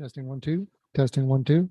Testing 1 2. Testing 1 2.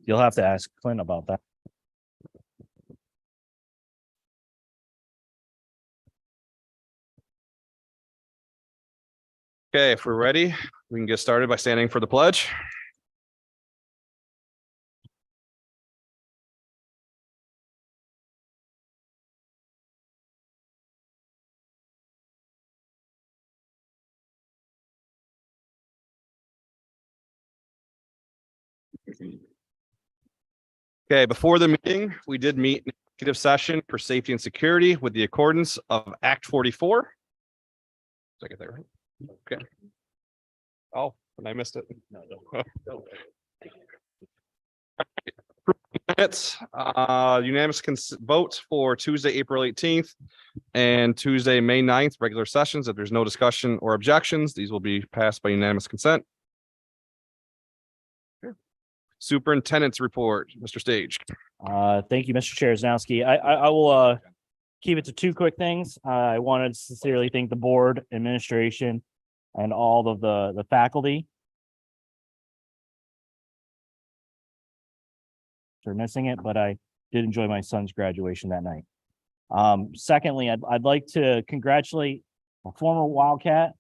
You'll have to ask Clint about that. Okay, if we're ready, we can get started by standing for the pledge. Okay, before the meeting, we did meet in executive session for safety and security with the accordance of Act 44. Did I get that right? Okay. Oh, and I missed it. Minutes, unanimous vote for Tuesday, April 18th and Tuesday, May 9th, regular sessions. If there's no discussion or objections, these will be passed by unanimous consent. Superintendent's report, Mr. Stage. Thank you, Mr. Chairznowski. I will keep it to two quick things. I wanted to sincerely thank the board, administration, and all of the faculty for missing it, but I did enjoy my son's graduation that night. Secondly, I'd like to congratulate a former Wildcat,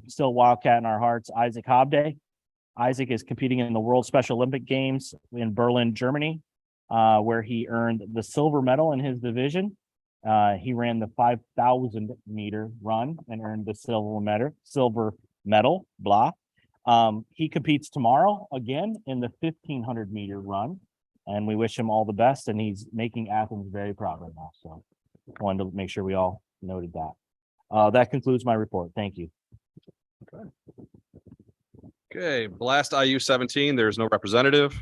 still Wildcat in our hearts, Isaac Hobday. Isaac is competing in the World Special Olympic Games in Berlin, Germany, where he earned the silver medal in his division. He ran the 5,000 meter run and earned the silver medal, blah. He competes tomorrow again in the 1,500 meter run, and we wish him all the best, and he's making Athens very proud right now. So I wanted to make sure we all noted that. That concludes my report. Thank you. Okay, Blast IU 17, there's no representative.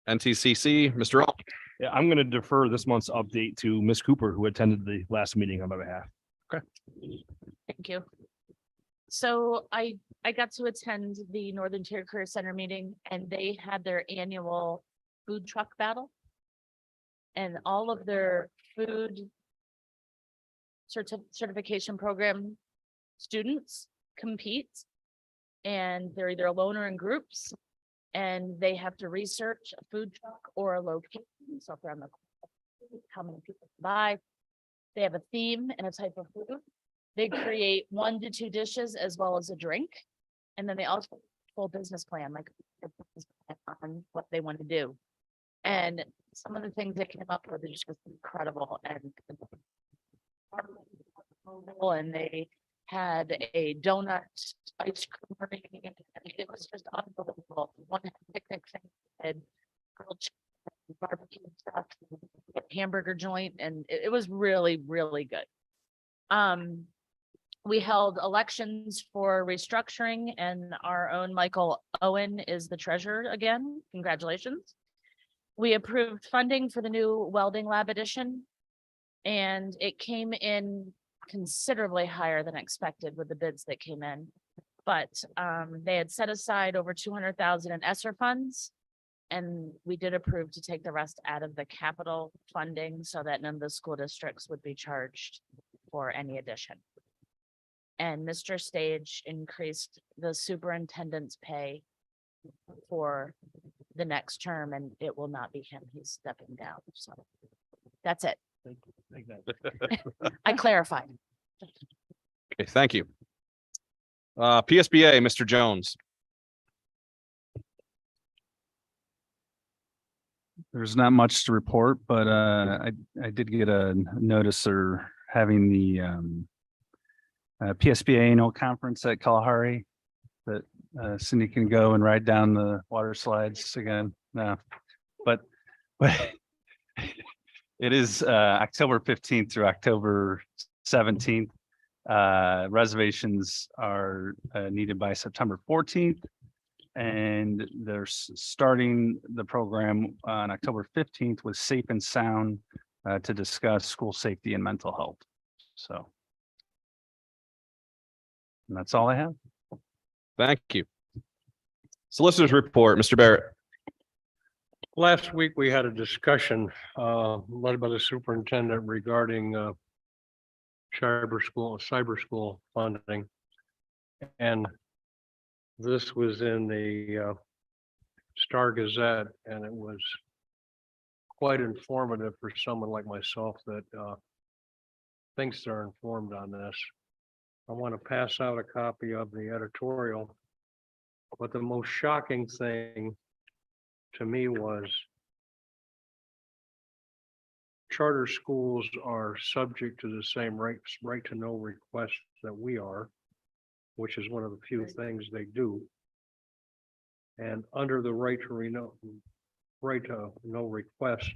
NTCC, Mr. Alt. Yeah, I'm going to defer this month's update to Ms. Cooper, who attended the last meeting on my behalf. Thank you. So I got to attend the Northern Tier Career Center meeting, and they had their annual food truck battle. And all of their food certification program students compete. And they're either alone or in groups. And they have to research a food truck or a location. So if they're on the how many people buy. They have a theme and a type of food. They create 1 to 2 dishes as well as a drink. And then they also have a full business plan, like on what they want to do. And some of the things that came up with are just incredible. And they had a donut ice cream. It was just unbelievable. One had picnic thing, had grilled chicken, barbecue stuff, hamburger joint, and it was really, really good. We held elections for restructuring, and our own Michael Owen is the treasurer again. Congratulations. We approved funding for the new welding lab addition, and it came in considerably higher than expected with the bids that came in. But they had set aside over 200,000 in ESSER funds. And we did approve to take the rest out of the capital funding so that none of the school districts would be charged for any addition. And Mr. Stage increased the superintendent's pay for the next term, and it will not be him. He's stepping down. So that's it. I clarified. Okay, thank you. PSBA, Mr. Jones. There's not much to report, but I did get a notice or having the PSBA annual conference at Kalahari that Cindy can go and ride down the water slides again. No, but it is October 15th through October 17th. Reservations are needed by September 14th. And they're starting the program on October 15th with Safe and Sound to discuss school safety and mental health. So. And that's all I have. Thank you. Solicitor's report, Mr. Barrett. Last week, we had a discussion led by the superintendent regarding cyber school funding. And this was in the Star Gazette, and it was quite informative for someone like myself that thinks they're informed on this. I want to pass out a copy of the editorial. But the most shocking thing to me was charter schools are subject to the same right to know request that we are, which is one of the few things they do. And under the right to know request,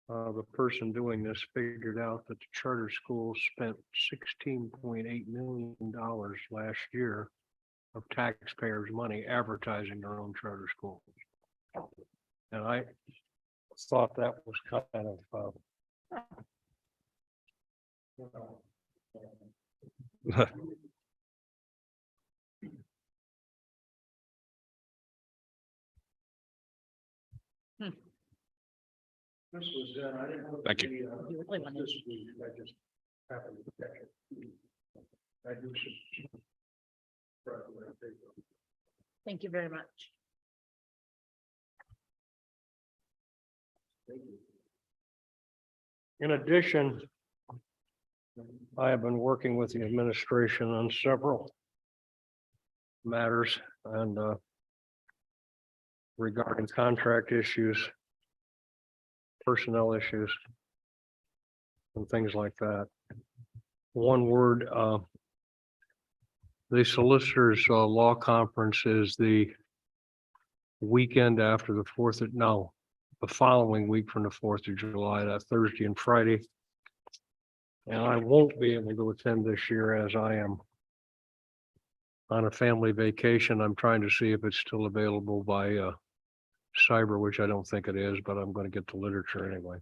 the person doing this figured out that the charter schools spent $16.8 million last year of taxpayers' money advertising their own charter schools. And I thought that was kind of This was done. I didn't know. Thank you. You really wanted- This week, I just happened to catch it. I do some. Thank you very much. In addition, I have been working with the administration on several matters and regarding contract issues, personnel issues, and things like that. One word, the solicitors law conference is the weekend after the the following week from the 4th of July, that Thursday and Friday. And I won't be able to attend this year as I am on a family vacation. I'm trying to see if it's still available by cyber, which I don't think it is, but I'm going to get the literature anyway.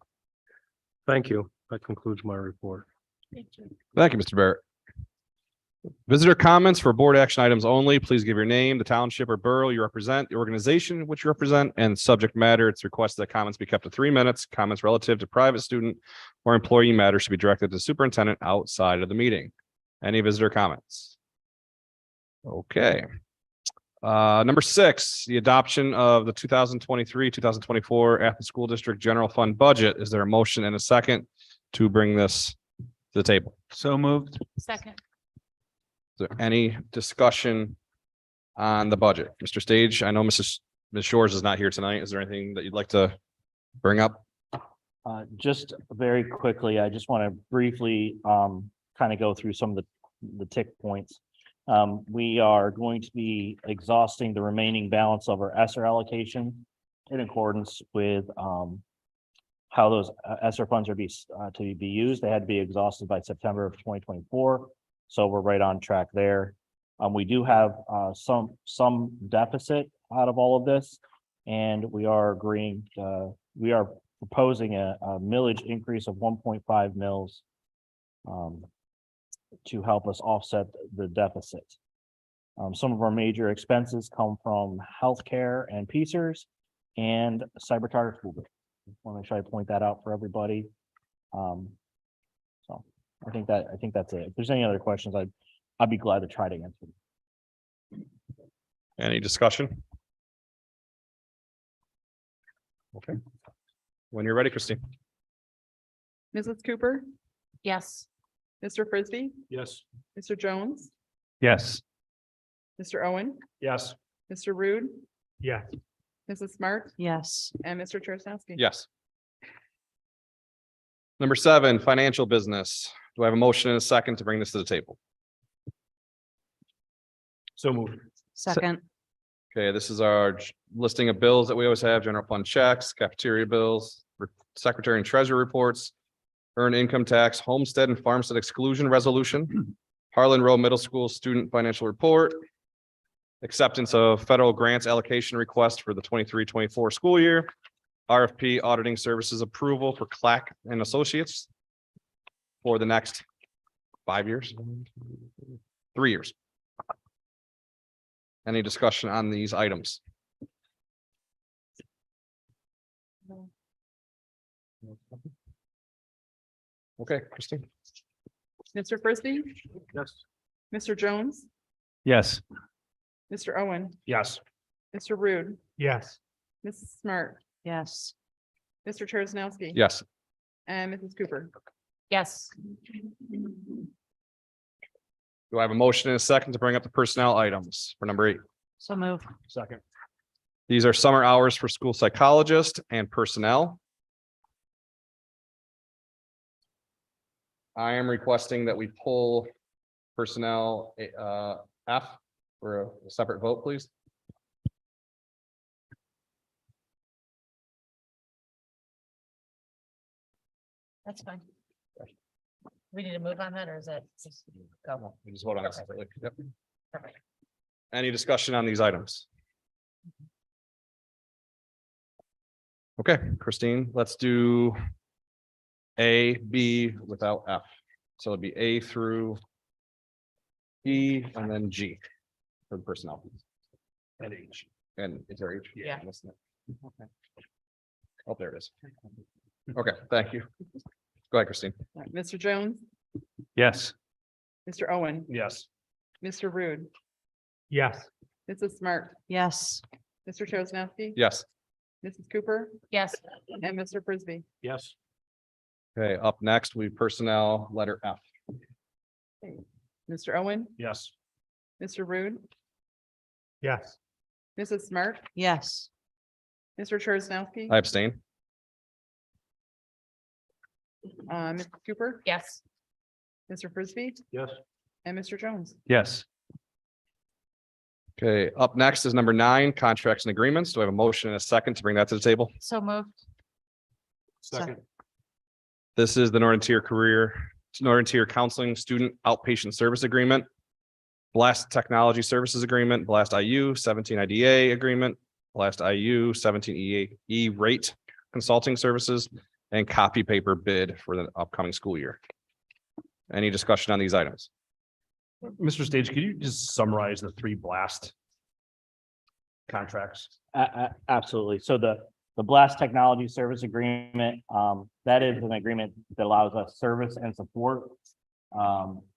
Thank you. That concludes my report. Thank you. Thank you, Mr. Barrett. Visitor comments for board action items only. Please give your name, the township or borough you represent, the organization which you represent, and subject matter. It's requested that comments be kept to 3 minutes. Comments relative to private student or employee matters should be directed to the superintendent outside of the meeting. Any visitor comments? Okay. Number 6, the adoption of the 2023-2024 Athens School District General Fund budget. Is there a motion and a second to bring this to the table? So moved. Second. Is there any discussion on the budget? Mr. Stage, I know Ms. Shores is not here tonight. Is there anything that you'd like to bring up? Just very quickly, I just want to briefly kind of go through some of the tick points. We are going to be exhausting the remaining balance of our ESSER allocation in accordance with how those ESSER funds are to be used. They had to be exhausted by September of 2024. So we're right on track there. We do have some deficit out of all of this, and we are proposing a millage increase of 1.5 mils to help us offset the deficit. Some of our major expenses come from healthcare and PCERS and cyber charter school. Want to make sure I point that out for everybody. So I think that's it. If there's any other questions, I'd be glad to try to answer them. Any discussion? Okay. When you're ready, Christine. Mrs. Cooper, Yes. Mr. Frisbee, Yes. Mr. Jones, Yes. Mr. Owen, Yes. Mr. Rude, Yeah. Mrs. Smart, Yes. and Mr. Tersnowski. Yes. Number 7, financial business. Do I have a motion and a second to bring this to the table? So moved. Second. Okay, this is our listing of bills that we always have: general fund checks, cafeteria bills, secretary and treasurer reports, earned income tax, homestead and farmstead exclusion resolution, Harlan Row Middle School student financial report, acceptance of federal grants allocation request for the 23-24 school year, RFP auditing services approval for Clack and Associates for the next 5 years, 3 years. Any discussion on these items? Okay, Christine. Mr. Frisbee, Yes. Mr. Jones, Yes. Mr. Owen, Yes. Mr. Rude, Yes. Mrs. Smart, Yes. Mr. Terrence, Yes. and Mrs. Cooper. Yes. Do I have a motion and a second to bring up the personnel items for number 8? So move. Second. These are summer hours for school psychologist and personnel. I am requesting that we pull personnel F for a separate vote, please. That's fine. We need to move on that, or is that just go? We just vote on it separately. Yep. Perfect. Any discussion on these items? Okay, Christine, let's do A, B without F. So it'd be A through E and then G for the personnel. And H. And is there H? Yeah. Missing it. Okay. Oh, there it is. Okay, thank you. Go ahead, Christine. All right, Mr. Jones, Yes. Mr. Owen, Yes. Mr. Rude, Yes. Mrs. Smart, Yes. Mr. Terrence, Yes. Mrs. Cooper, Yes. and Mr. Frisbee. Yes. Okay, up next, we personnel letter F. Mr. Owen, Yes. Mr. Rude, Yes. Mrs. Smart, Yes. Mr. Terrence, I abstain. Mrs. Cooper, Yes. Mr. Frisbee, Yes. and Mr. Jones. Yes. Okay, up next is number 9, contracts and agreements. Do I have a motion and a second to bring that to the table? So moved. Second. This is the Northern Tier Counseling Student Outpatient Service Agreement, Blast Technology Services Agreement, Blast IU 17 IDA Agreement, Blast IU 17 E-Rate Consulting Services, and copy paper bid for the upcoming school year. Any discussion on these items? Mr. Stage, could you just summarize the 3 blast contracts? Absolutely. So the Blast Technology Service Agreement, that is an agreement that allows us service and support,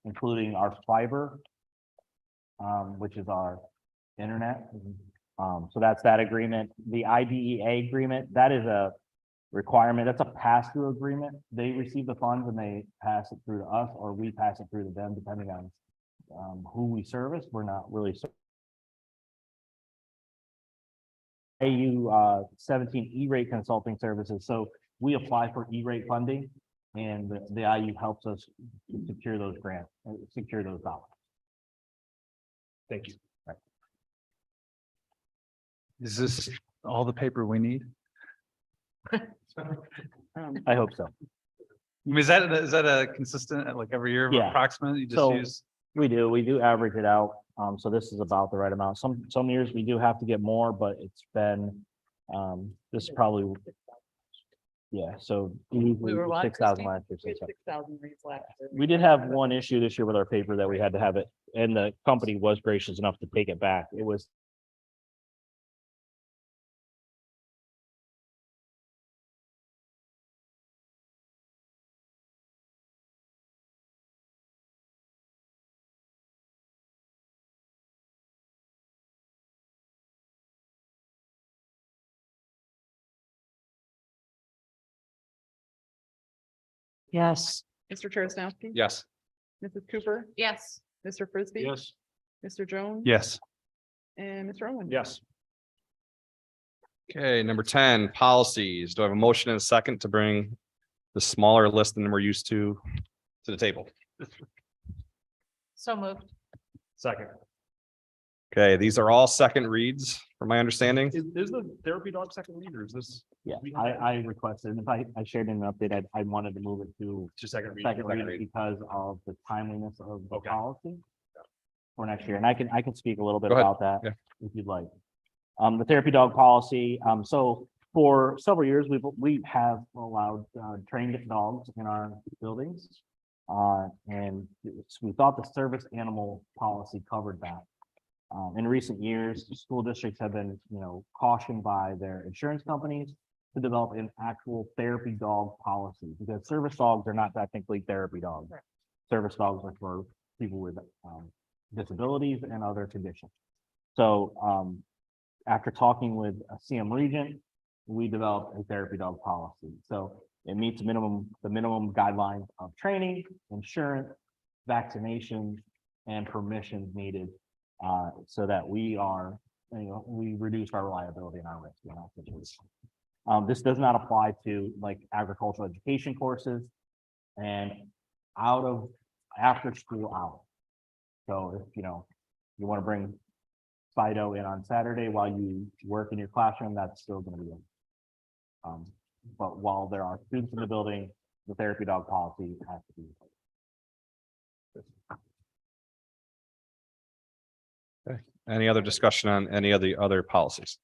including our fiber, which is our internet. So that's that agreement. The IDEA agreement, that is a requirement. That's a pass-through agreement. They receive the funds and they pass it through to us, or we pass it through to them, depending on who we service. We're not really AU 17 E-Rate Consulting Services. So we apply for E-Rate funding, and the IU helps us secure those grants, secure those dollars. Thank you. Is this all the paper we need? I hope so. Is that a consistent, like every year, Yeah. approximate? You just So- use? We do average it out. So this is about the right amount. Some years we do have to get more, but it's been, this is probably. Yeah, so We were what, 6,000 Christine? last year. We had so- 6,000 reads last year. We did have one issue this year with our paper that we had to have it, and the company was gracious enough to take it back. It was. Yes. Mr. Terrence, Yes. Mrs. Cooper, Yes. Mr. Frisbee. Yes. Mr. Jones. Yes. And Mr. Owen. Yes. Okay, number 10, policies. Do I have a motion and a second to bring the smaller list than we're used to the table? So moved. Second. Okay, these are all second reads, from my understanding. Is the therapy dog second read, or is this Yeah, I requested, and if I shared in an update, I wanted to move it to just second read? second read because of the timeliness of the Okay. policy for next year. And I can speak a little bit Go ahead. about that Yeah. if you'd like. The therapy dog policy, so for several years, we have allowed trained dogs in our buildings. And we thought the service animal policy covered that. In recent years, school districts have been, cautioned by their insurance companies to develop an actual therapy dog policy, because service dogs are not technically therapy dogs. Right. Service dogs are for people with disabilities and other conditions. So after talking with a CM Regent, we developed a therapy dog policy. So it meets the minimum guidelines of training, insurance, vaccinations, and permissions needed so that we are, we reduce our reliability and our risk in that situation. This does not apply to like agricultural education courses and out of after school hours. So if you want to bring Fido in on Saturday while you work in your classroom, that's still going to be in. But while there are students in the building, the therapy dog policy has to be. Any other discussion on any of the other policies?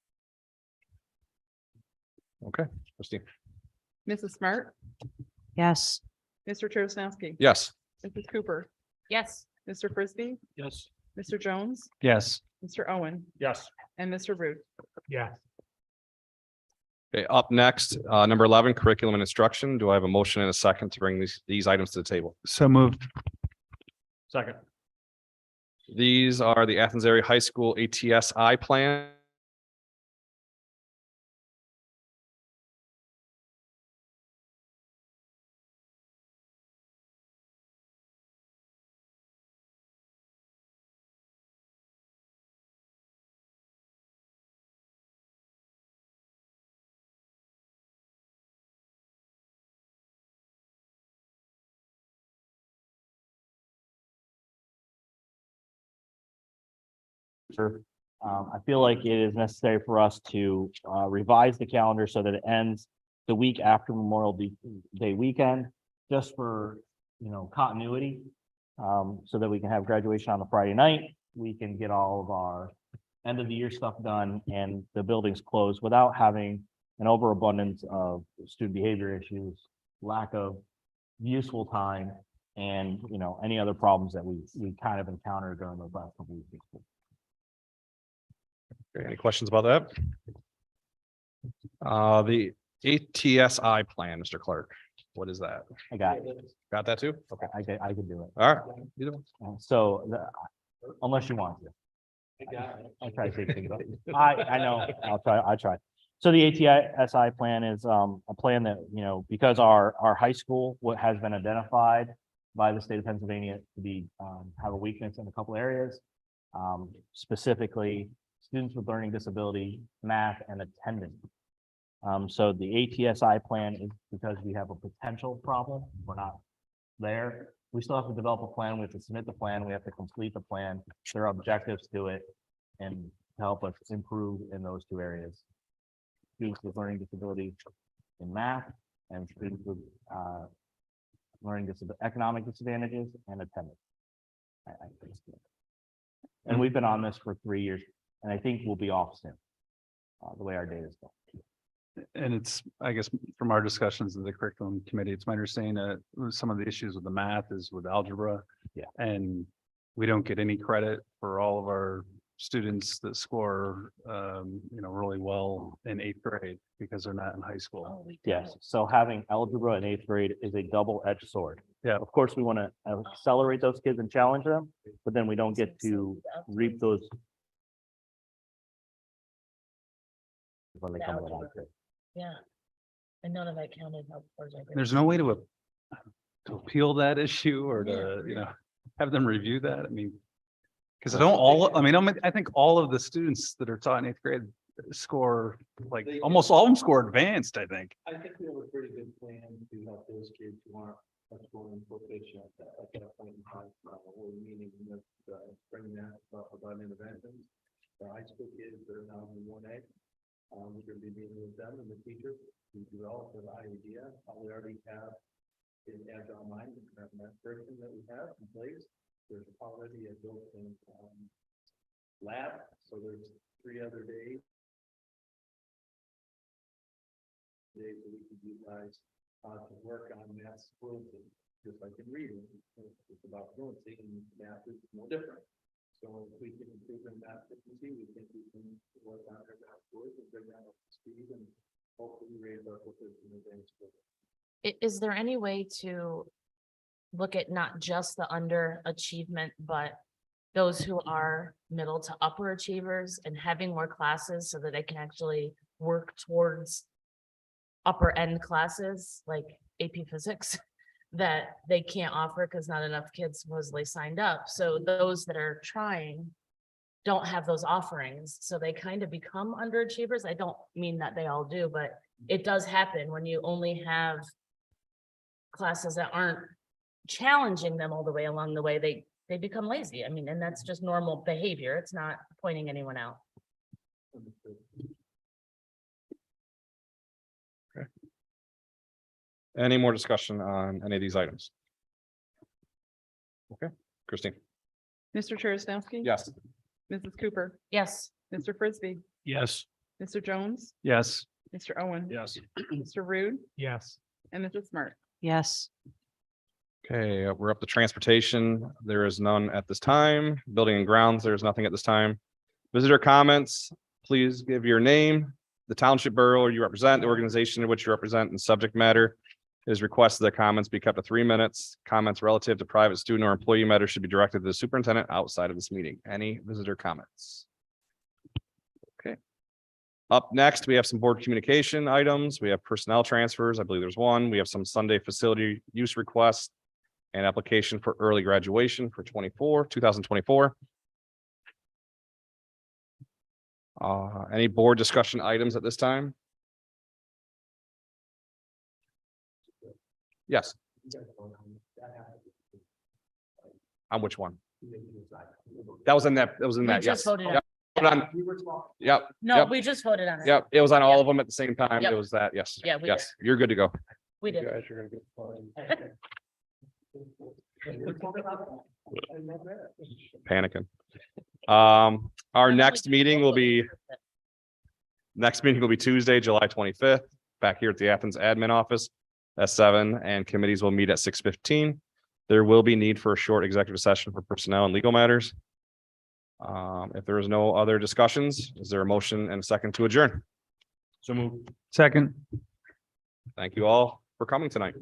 Okay, Christine. Mrs. Smart, Yes. Mr. Troснowski. Yes. Mrs. Cooper, Yes. Mr. Frisbee, Yes. Mr. Jones, Yes. Mr. Owen, Yes. and Mr. Rude. Yes. Okay, up next, number 11, curriculum and instruction. Do I have a motion and a second to bring these items to the table? So moved. Second. These are the Athens Area High School ATSI plan. I feel like it is necessary for us to revise the calendar so that it ends the week after Memorial Day weekend, just for, continuity. So that we can have graduation on the Friday night, we can get all of our end of the year stuff done and the buildings closed without having an overabundance of student behavior issues, lack of useful time, and, any other problems that we kind of encountered during those last couple weeks. Okay, any questions about that? The ATSI plan, Mr. Clark, what is that? I got it. Got that too? Okay, I can do it. all right. Either one. So unless you want to. I'll try to take things up. I know, I try. So the ATSI plan is a plan that, because our high school, what has been identified by the state of Pennsylvania to be, have a weakness in a couple areas. Specifically, students with learning disability, math, and attendance. So the ATSI plan is because we have a potential problem. We're not there. We still have to develop a plan. We have to submit the plan. We have to complete the plan. There are objectives to it and to help us improve in those two areas. Students with learning disabilities in math and students with economic disadvantages and attendance. I think. And we've been on this for 3 years, and I think we'll be off soon, the way our data is going. And it's, I guess, from our discussions in the curriculum committee, it's my understanding that some of the issues with the math is with algebra. Yeah. And we don't get any credit for all of our students that score, really well in 8th grade because they're not in high school. Yes, so having algebra in 8th grade is a double-edged sword. Yeah. Of course, we want to accelerate those kids and challenge them, but then we don't get to reap those when they come to ninth grade. Yeah. And none of that counted. How far as I read. There's no way to appeal that issue or to, have them review that. I mean, because I think all of the students that are taught in 8th grade score, like almost all of them score advanced, I think. I think we have a pretty good plan to help those kids who aren't scoring proficient at that point in time. We're meeting with, bringing that up about interventions. The high school kids that are now in 1A, we're going to be meeting with them and the teachers to develop an idea. We already have in Agile Mind, that person that we have in place. There's already a built-in lab, so there's 3 other days that we can utilize to work on math fluency, just like in reading. It's about fluency, and math is no different. So if we can improve in math fluency, we think we can work on our math scores and bring that up to speed and hopefully raise our proficiency in advanced. Is there any way to look at not just the underachievement, but those who are middle to upper achievers and having more classes so that they can actually work towards upper end classes like AP Physics that they can't offer because not enough kids supposedly signed up. So those that are trying don't have those offerings, so they kind of become underachievers. I don't mean that they all do, but it does happen when you only have classes that aren't challenging them all the way along the way, they become lazy. I mean, and that's just normal behavior. It's not pointing anyone out. Any more discussion on any of these items? Okay, Christine. Mr. Charles-Dowski. Yes. Mrs. Cooper, Yes, Mr. Frisbee, Yes. Mr. Jones, Yes. Mr. Owen. Yes. Mr. Rude Yes. and Mrs. Smart. yes, Okay, we're up to transportation. There is none at this time. Building and grounds, there's nothing at this time. Visitor comments, please give your name, the township borough you represent, the organization in which you represent, and subject matter. It is requested that comments be kept to 3 minutes. Comments relative to private student or employee matters should be directed to the superintendent outside of this meeting. Any visitor comments? Okay. Up next, we have some board communication items. We have personnel transfers. I believe there's one. We have some Sunday facility use requests and application for early graduation for 2024. Any board discussion items at this time? Yes. On which one? That was in that, we yes. just voted on, Yep, put on- Yep, no, yep. we just voted on it. yep, it was on all of them at the same time. Yep. It was that, yes. Yeah, we did. Yes, you're good to go. We did. Guys are gonna get fined. Panicking. Our next meeting will be Tuesday, July 25th, back here at the Athens admin office at 7, and committees will meet at 6:15. There will be need for a short executive session for personnel and legal matters. If there is no other discussions, is there a motion and a second to adjourn? So move. Second. Thank you all for coming tonight.